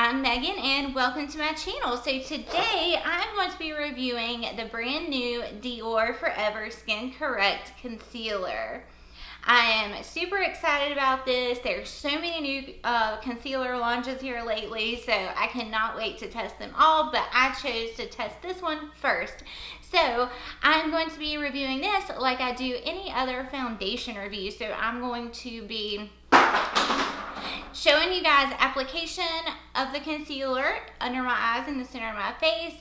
I'm Megan and welcome to my channel. So today I'm going to be reviewing the brand new Dior Forever Skin Correct Concealer. I am super excited about this. There's so many new concealer launches here lately, so I cannot wait to test them all, but I chose to test this one first. So I'm going to be reviewing this like I do any other foundation review. So I'm going to be showing you guys application of the concealer under my eyes and the center of my face,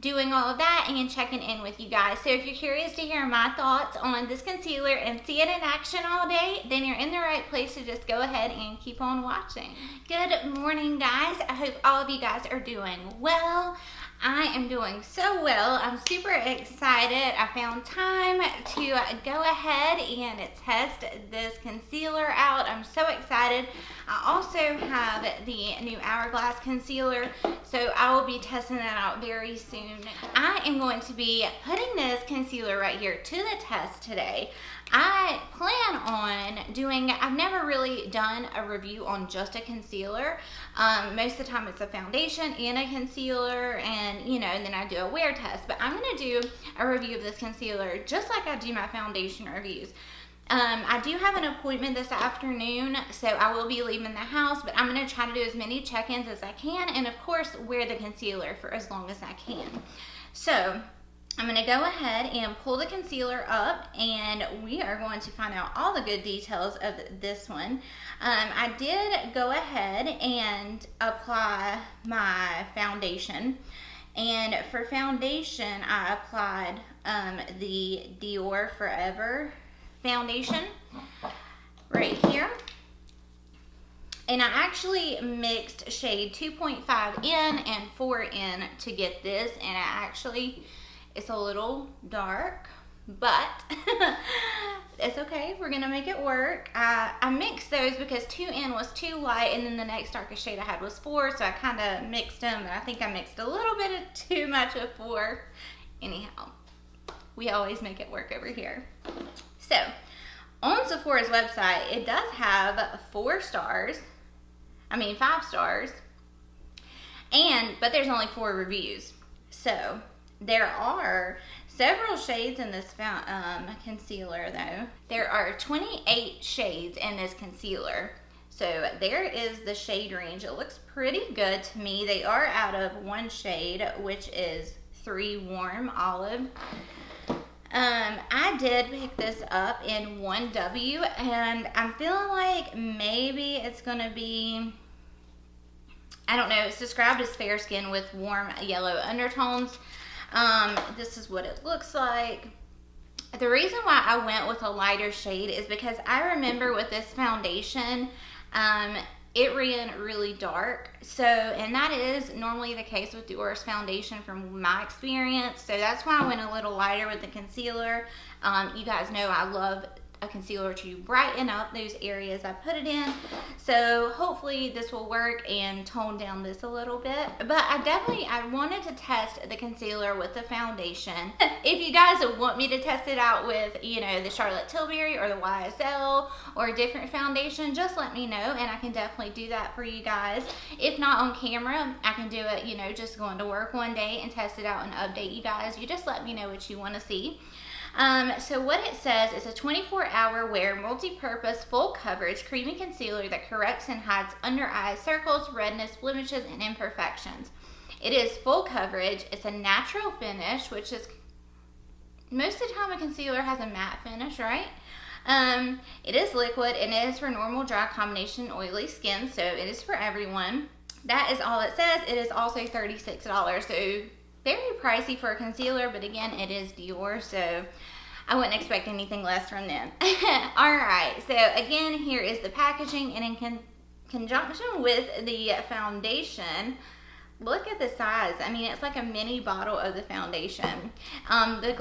doing all of that and checking in with you guys. So if you're curious to hear my thoughts on this concealer and see it in action all day, then you're in the right place to just go ahead and keep on watching. Good morning, guys. I hope all of you guys are doing well. I am doing so well. I'm super excited. I found time to go ahead and test this concealer out. I'm so excited. I also have the new Hourglass concealer, so I will be testing that out very soon. I am going to be putting this concealer right here to the test today. I plan on doing, I've never really done a review on just a concealer. Most of the time it's a foundation and a concealer, and and then I do a wear test. But I'm going to do a review of this concealer just like I do my foundation reviews. I do have an appointment this afternoon, so I will be leaving the house, but I'm going to try to do as many check-ins as I can, and of course wear the concealer for as long as I can. So I'm going to go ahead and pull the concealer up, and we are going to find out all the good details of this one. I did go ahead and apply my foundation, and for foundation I applied the Dior Forever foundation right here. And I actually mixed shade 2.5 in and 4 in to get this, and it's a little dark, but it's okay. We're gonna make it work. I mixed those because 2 in was too light, and then the next darkest shade I had was 4, so I kind of mixed them, and I think I mixed a little bit of too much of 4. Anyhow, we always make it work over here. So on Sephora's website, it does have 5 stars, but there's only 4 reviews. So there are several shades in this concealer though. There are 28 shades in this concealer. So there is the shade range. It looks pretty good to me. They are out of 1 shade, which is 3 Warm Olive. I did pick this up in 1W, and I'm feeling like maybe it's gonna be, I don't know, it's described as fair skin with warm yellow undertones. This is what it looks like. The reason why I went with a lighter shade is because I remember with this foundation, it ran really dark. So, and that is normally the case with Dior's foundation from my experience. So that's why I went a little lighter with the concealer. You guys know I love a concealer to brighten up those areas I put it in. So hopefully this will work and tone down this a little bit. But I wanted to test the concealer with the foundation. If you guys want me to test it out with, the Charlotte Tilbury or the YSL or a different foundation, just let me know, and I can definitely do that for you guys. If not on camera, I can do it, just going to work one day and test it out and update you guys. You just let me know what you want to see. So what it says is a 24-hour wear, multi-purpose, full coverage, creamy concealer that corrects and hides under eye circles, redness, blemishes, and imperfections. It is full coverage. It's a natural finish, which is, most of the time a concealer has a matte finish, right? It is liquid, and it is for normal, dry, combination, oily skin, so it is for everyone. That is all it says. It is also $36, so very pricey for a concealer, but again, it is Dior, so I wouldn't expect anything less from them. Alright, so again, here is the packaging, and in conjunction with the foundation, look at the size. It's like a mini bottle of the foundation. The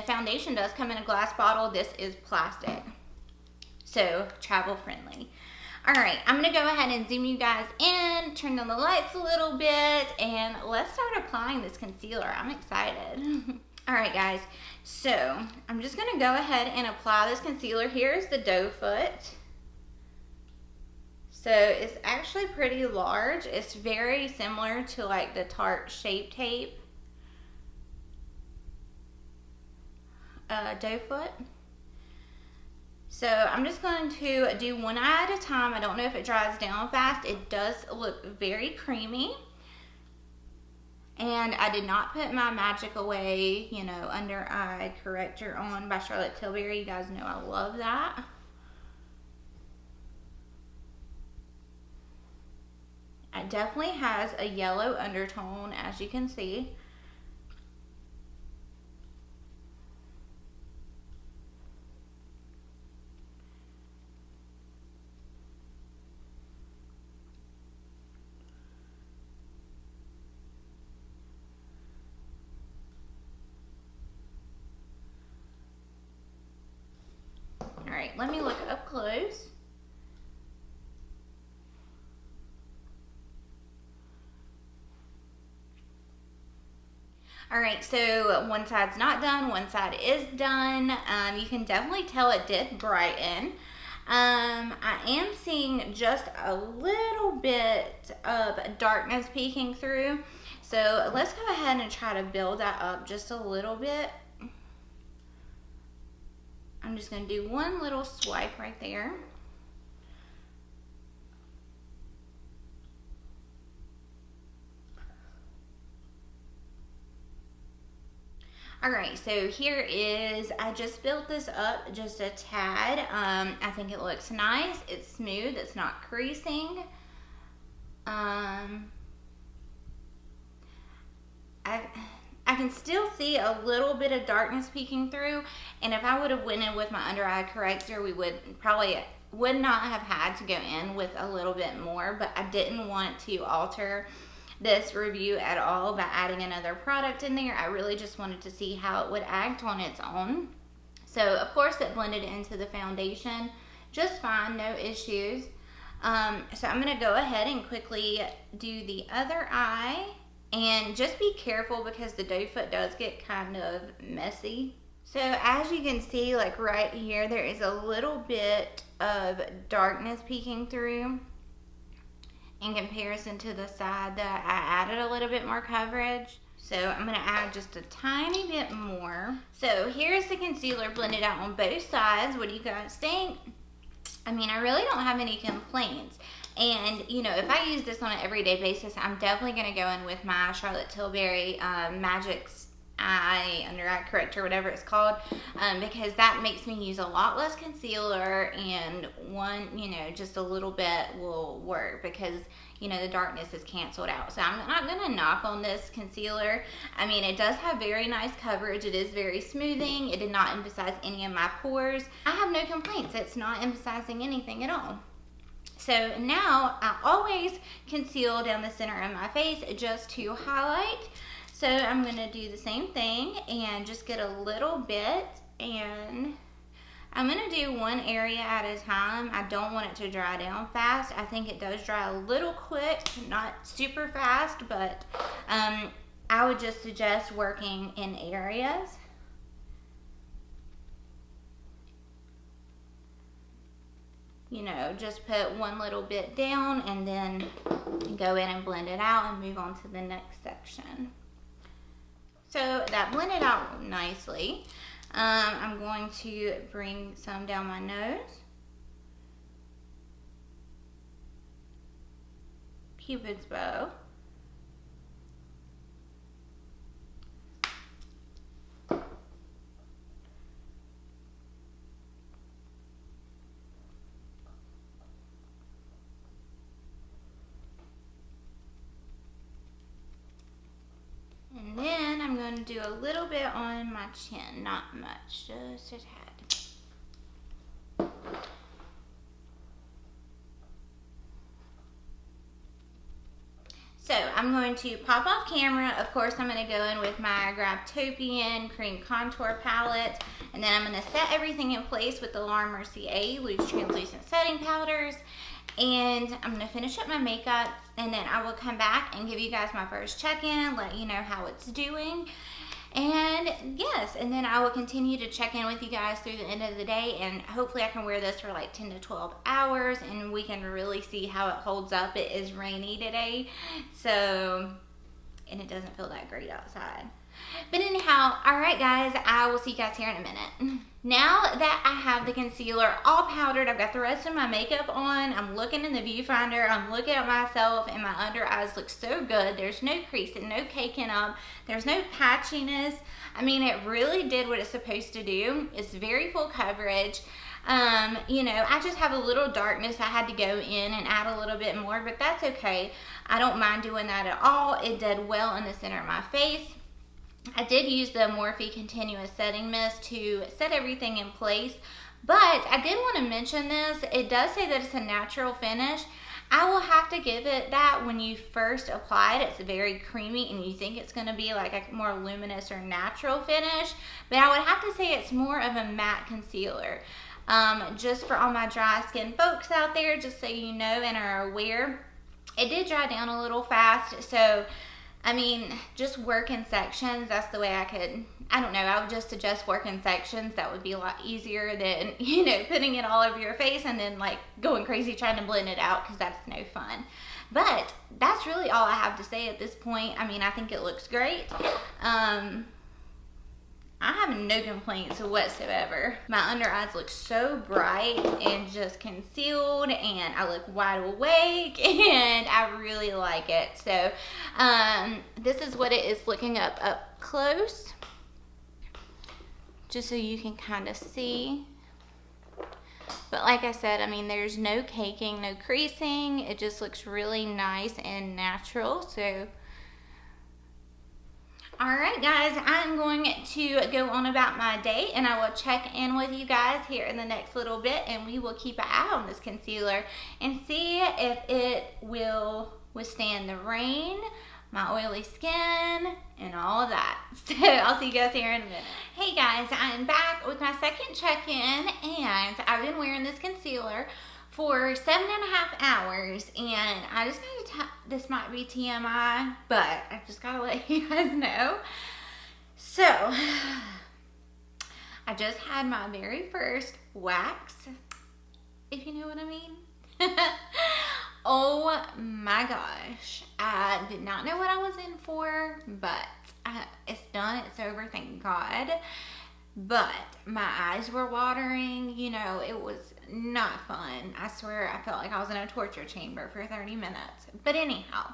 foundation does come in a glass bottle. This is plastic, so travel friendly. Alright, I'm going to go ahead and zoom you guys in, turn down the lights a little bit, and let's start applying this concealer. I'm excited. Alright guys, so I'm just going to go ahead and apply this concealer. Here's the doe foot. So it's actually pretty large. It's very similar to like the Tarte Shape Tape doe foot. So I'm just going to do one eye at a time. I don't know if it dries down fast. It does look very creamy. And I did not put my Magic Away, you know, under eye corrector on by Charlotte Tilbury. You guys know I love that. It definitely has a yellow undertone, as you can see. Alright, let me look up close. Alright, so one side's not done, one side is done. You can definitely tell it did brighten. I am seeing just a little bit of darkness peeking through. So let's go ahead and try to build that up just a little bit. I'm just going to do one little swipe right there. Alright, so here is, I just built this up just a tad. I think it looks nice. It's smooth. It's not creasing. I can still see a little bit of darkness peeking through, and if I would have went in with my under eye corrector, we would not have had to go in with a little bit more, but I didn't want to alter this review at all by adding another product in there. I really just wanted to see how it would act on its own. So of course it blended into the foundation just fine, no issues. So I'm going to go ahead and quickly do the other eye. And just be careful because the doe foot does get kind of messy. So as you can see, like right here, there is a little bit of darkness peeking through in comparison to the side that I added a little bit more coverage. So I'm going to add just a tiny bit more. So here's the concealer blended out on both sides. What do you guys think? I mean, I really don't have any complaints. And, you know, if I use this on an everyday basis, I'm definitely going to go in with my Charlotte Tilbury Magic's Eye Under Eye Corrector, whatever it's called, because that makes me use a lot less concealer, and just a little bit will work because, you know, the darkness is canceled out. So I'm not going to knock on this concealer. I mean, it does have very nice coverage. It is very smoothing. It did not emphasize any of my pores. I have no complaints. It's not emphasizing anything at all. So now I always conceal down the center of my face just to highlight. So I'm going to do the same thing and just get a little bit, and I'm going to do one area at a time. I don't want it to dry down fast. I think it does dry a little quick, not super fast, but I would just suggest working in areas. You know, just put one little bit down and then go in and blend it out and move on to the next section. So that blended out nicely. I'm going to bring some down my nose. Cupid's bow. And then I'm going to do a little bit on my chin, not much, just a tad. So I'm going to pop off camera. Of course, I'm going to go in with my Graftobian Cream Contour Palette, and then I'm going to set everything in place with the Laura Mercier Loose Translucent Setting Powders. And I'm going to finish up my makeup, and then I will come back and give you guys my first check-in, let you know how it's doing. And yes, and then I will continue to check in with you guys through the end of the day, and hopefully I can wear this for like 10 to 12 hours and we can really see how it holds up. It is rainy today, so, and it doesn't feel that great outside. But anyhow, alright guys, I will see you guys here in a minute. Now that I have the concealer all powdered, I've got the rest of my makeup on, I'm looking in the viewfinder, I'm looking at myself, and my under eyes look so good. There's no creasing, no caking up, there's no patchiness. I mean, it really did what it's supposed to do. It's very full coverage. You know, I just have a little darkness. I had to go in and add a little bit more, but that's okay. I don't mind doing that at all. It did well in the center of my face. I did use the Morphe Continuous Setting Mist to set everything in place, but I did want to mention this. It does say that it's a natural finish. I will have to give it that when you first apply it, it's very creamy and you think it's going to be like a more luminous or natural finish, but I would have to say it's more of a matte concealer. Just for all my dry skin folks out there, just so you know and are aware, it did dry down a little fast, so I mean, just work in sections, that's the way I don't know, I would just suggest work in sections. That would be a lot easier than, you know, putting it all over your face and then like going crazy trying to blend it out, because that's no fun. But that's really all I have to say at this point. I mean, I think it looks great. I have no complaints whatsoever. My under eyes look so bright and just concealed, and I look wide awake, and I really like it. So this is what it is looking up close, just so you can kind of see. But like I said, I mean, there's no caking, no creasing. It just looks really nice and natural. So alright guys, I'm going to go on about my day, and I will check in with you guys here in the next little bit, and we will keep an eye on this concealer and see if it will withstand the rain, my oily skin, and all of that. So I'll see you guys here in a minute. Hey guys, I am back with my second check-in, and I've been wearing this concealer for 7.5 hours, and I just gotta this might be TMI, but I just gotta let you guys know. So I just had my very first wax, if you know what I mean. Oh my gosh, I did not know what I was in for, but it's done, it's over, thank God. But my eyes were watering, you know, it was not fun. I swear I felt like I was in a torture chamber for 30 minutes. But anyhow,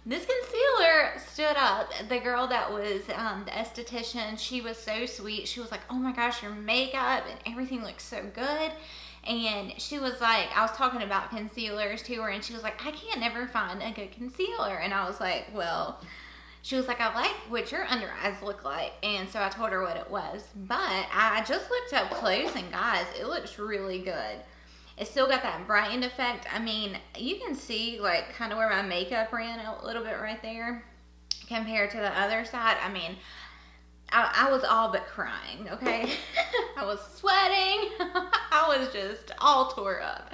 this concealer stood up. The girl that was the esthetician, she was so sweet. She was like, oh my gosh, your makeup and everything looks so good. And she was like, I was talking about concealers to her, and she was like, I can't never find a good concealer. And I was like, well, she was like, I like what your under eyes look like. And so I told her what it was. But I just looked up close, and guys, it looks really good. It's still got that brightened effect. I mean, you can see like kind of where my makeup ran a little bit right there compared to the other side. I mean, I was all but crying, okay? I was sweating. I was just all tore up.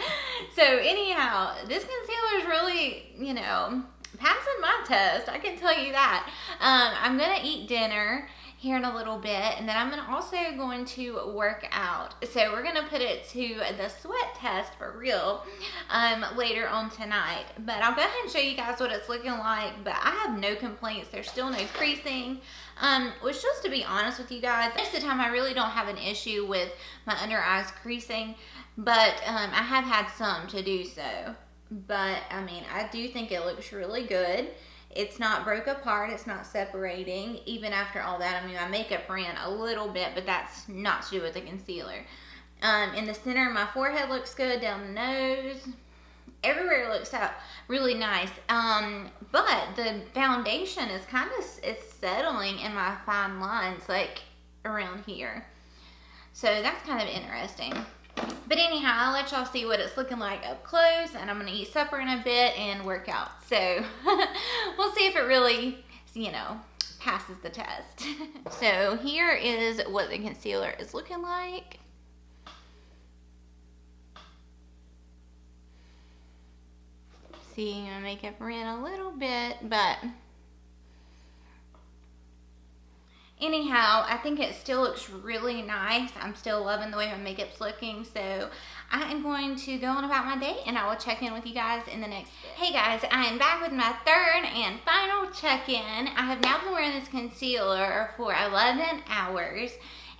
So anyhow, this concealer is really, you know, passing my test, I can tell you that. I'm gonna eat dinner here in a little bit, and then I'm also going to work out. So we're gonna put it to the sweat test for real later on tonight. But I'll go ahead and show you guys what it's looking like. But I have no complaints. There's still no creasing. Which, just to be honest with you guys, most of the time I really don't have an issue with my under eyes creasing, but I have had some to do so. But I mean, I do think it looks really good. It's not broke apart, it's not separating, even after all that. I mean, my makeup ran a little bit, but that's not to do with the concealer. In the center of my forehead looks good, down the nose, everywhere looks out really nice. But the foundation is it's settling in my fine lines, like around here. So that's kind of interesting. But anyhow, I'll let y'all see what it's looking like up close, and I'm going to eat supper in a bit and work out. So we'll see if it really, you know, passes the test. So here is what the concealer is looking like. See, my makeup ran a little bit, but anyhow, I think it still looks really nice. I'm still loving the way my makeup's looking, so I am going to go on about my day, and I will check in with you guys in the next bit. Hey guys, I am back with my third and final check-in. I have now been wearing this concealer for 11 hours,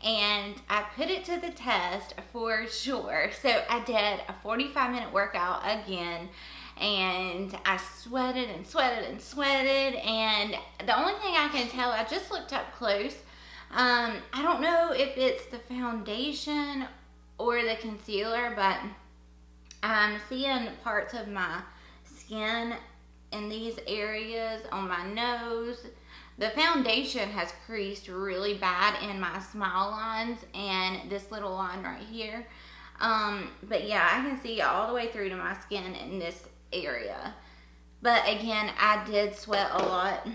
and I put it to the test for sure. So I did a 45-minute workout again, and I sweated and sweated and sweated, and the only thing I can tell, I just looked up close, I don't know if it's the foundation or the concealer, but I'm seeing parts of my skin in these areas on my nose. The foundation has creased really bad in my smile lines and this little line right here. But yeah, I can see all the way through to my skin in this area. But again, I did sweat a lot.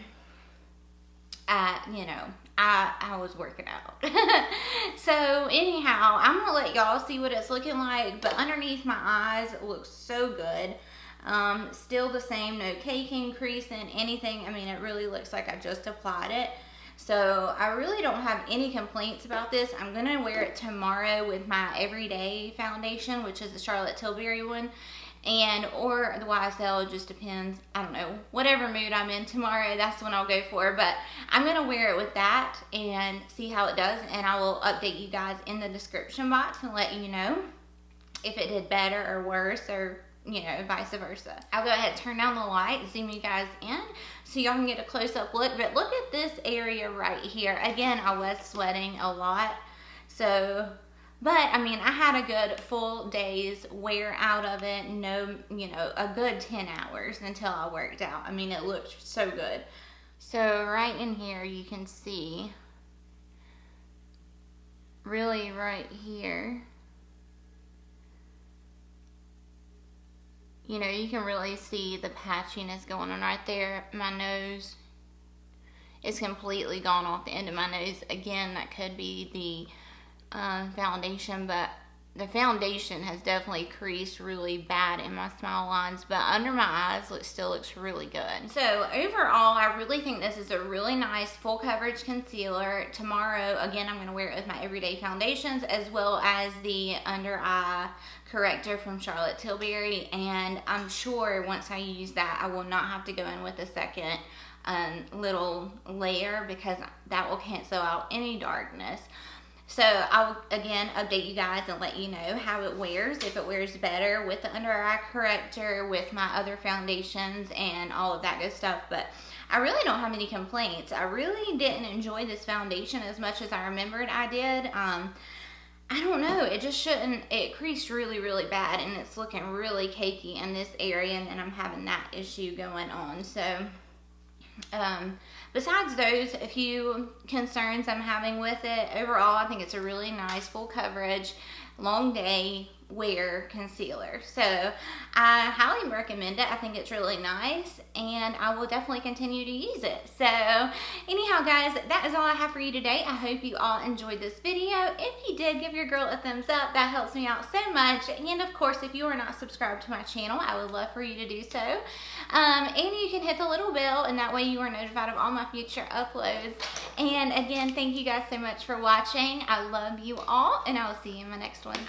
I was working out. So anyhow, I'm gonna let y'all see what it's looking like, but underneath my eyes it looks so good. Still the same, no caking, creasing, anything. I mean, it really looks like I just applied it. So I really don't have any complaints about this. I'm gonna wear it tomorrow with my everyday foundation, which is the Charlotte Tilbury one, or the YSL. It just depends. I don't know, whatever mood I'm in tomorrow, that's when I'll go for. But I'm gonna wear it with that and see how it does, and I will update you guys in the description box and let you know if it did better or worse, or vice versa. I'll go ahead and turn down the light, zoom you guys in so y'all can get a close-up look. But look at this area right here. Again, I was sweating a lot, so, but I mean, I had a good full day's wear out of it. No, a good 10 hours until I worked out. I mean, it looked so good. So right in here, you can see, really right here, you can really see the patchiness going on right there. My nose is completely gone off the end of my nose. Again, that could be the foundation, but the foundation has definitely creased really bad in my smile lines, but under my eyes still looks really good. So overall, I really think this is a really nice full coverage concealer. Tomorrow, again, I'm going to wear it with my everyday foundations as well as the under eye corrector from Charlotte Tilbury, and I'm sure once I use that, I will not have to go in with a second little layer, because that will cancel out any darkness. So I'll again update you guys and let you know how it wears, if it wears better with the under eye corrector, with my other foundations and all of that good stuff. But I really don't have any complaints. I really didn't enjoy this foundation as much as I remembered I did. I don't know, it just shouldn't, it creased really, really bad, and it's looking really cakey in this area, and I'm having that issue going on. So besides those a few concerns I'm having with it, overall I think it's a really nice full coverage long day wear concealer. So I highly recommend it. I think it's really nice, and I will definitely continue to use it. So anyhow guys, that is all I have for you today. I hope you all enjoyed this video. If you did, give your girl a thumbs up. That helps me out so much. And of course, if you are not subscribed to my channel, I would love for you to do so. And you can hit the little bell, and that way you are notified of all my future uploads. And again, thank you guys so much for watching. I love you all, and I will see you in my next one.